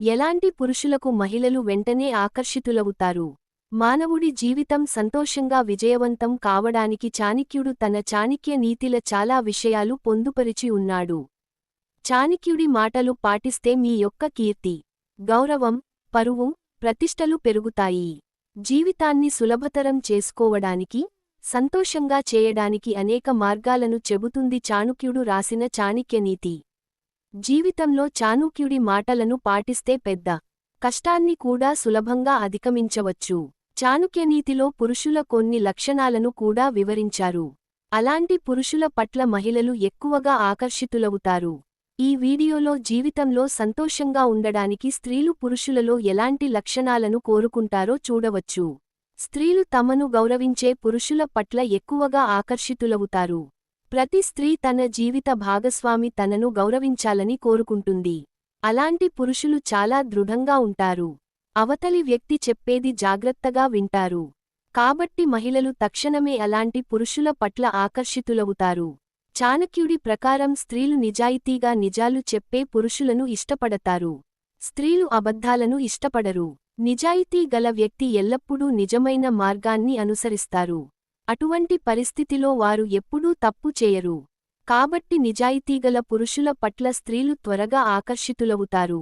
ఎలాంటి పురుషులకు మహిళలు వెంటనే ఆకర్షితులవుతారు? మానవుడి జీవితం సంతోషంగా విజయవంతం కావడానికి చాణక్యుడు తన చాణక్య నీతిల చాలా విషయాలు పొందుపరిచి ఉన్నాడు. చాణక్యుడి మాటలు పాటిస్తే మీ యొక్క కీర్తి, గౌరవం, పరువు, ప్రతిష్టలు పెరుగుతాయి. జీవితాన్ని సులభతరం చేసుకోవడానికి, సంతోషంగా చేయడానికి అనేక మార్గాలను చెబుతుంది చాణక్యుడు రాసిన చాణక్యనీతి. జీవితంలో చాణక్యుడి మాటలను పాటిస్తే పెద్ద కష్టాన్ని కూడా సులభంగా అధిగమించవచ్చు. చాణక్యనీతిలో పురుషుల కొన్ని లక్షణాలను కూడా వివరించారు. అలాంటి పురుషుల పట్ల మహిళలు ఎక్కువగా ఆకర్షితులవుతారు. ఈ వీడియోలో జీవితంలో సంతోషంగా ఉండడానికి స్త్రీలు పురుషులలో ఎలాంటి లక్షణాలను కోరుకుంటారో చూడవచ్చు. స్త్రీలు తమను గౌరవించే పురుషుల పట్ల ఎక్కువగా ఆకర్షితులవుతారు. ప్రతి స్త్రీ తన జీవిత భాగస్వామి తనను గౌరవించాలని కోరుకుంటుంది. అలాంటి పురుషులు చాలా దృఢంగా ఉంటారు. అవతలి వ్యక్తి చెప్పేది జాగ్రత్తగా వింటారు. కాబట్టి మహిళలు తక్షణమే అలాంటి పురుషుల పట్ల ఆకర్షితులవుతారు. చాణక్యుడి ప్రకారం స్త్రీలు నిజాయితీగా నిజాలు చెప్పే పురుషులను ఇష్టపడతారు. స్త్రీలు అబద్ధాలను ఇష్టపడరు. నిజాయితీ గల వ్యక్తి ఎల్లప్పుడూ నిజమైన మార్గాన్ని అనుసరిస్తారు. అటువంటి పరిస్థితిలో వారు ఎప్పుడూ తప్పు చేయరు. కాబట్టి నిజాయితీగల పురుషుల పట్ల స్త్రీలు త్వరగా ఆకర్షితులవుతారు.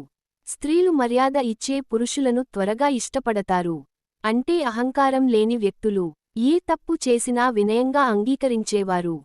స్త్రీలు మర్యాద ఇచ్చే పురుషులను త్వరగా ఇష్టపడతారు. అంటే అహంకారం లేని వ్యక్తులు, ఏ తప్పు చేసినా వినయంగా అంగీకరించేవారు.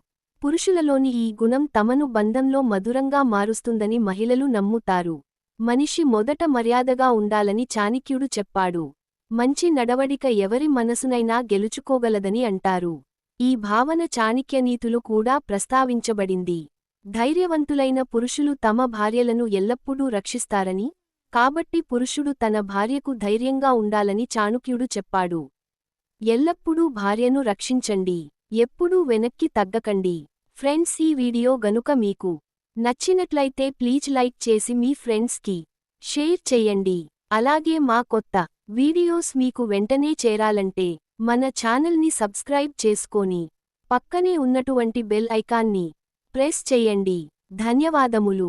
పురుషులలోని ఈ గుణం తమను బంధంలో మధురంగా మారుస్తుందని మహిళలు నమ్ముతారు. మనిషి మొదట మర్యాదగా ఉండాలని చాణక్యుడు చెప్పాడు. మంచి నడవడిక ఎవరి మనసునైనా గెలుచుకోగలదని అంటారు. ఈ భావన చాణక్యనీతులు కూడా ప్రస్తావించబడింది. ధైర్యవంతులైన పురుషులు తమ భార్యలను ఎల్లప్పుడూ రక్షిస్తారని, కాబట్టి పురుషుడు తన భార్యకు ధైర్యంగా ఉండాలని చాణక్యుడు చెప్పాడు. ఎల్లప్పుడూ భార్యను రక్షించండి. ఎప్పుడూ వెనక్కి తగ్గకండి. ఫ్రెండ్స్, ఈ వీడియో గనుక మీకు నచ్చినట్లయితే ప్లీజ్ లైక్ చేసి మీ ఫ్రెండ్స్కి షేర్ చెయ్యండి. అలాగే మా కొత్త వీడియోస్ మీకు వెంటనే చేరాలంటే మన ఛానల్ని సబ్స్క్రైబ్ చేసుకొని పక్కనే ఉన్నటువంటి బెల్ ఐకాన్ని ప్రెస్ చెయ్యండి. ధన్యవాదములు.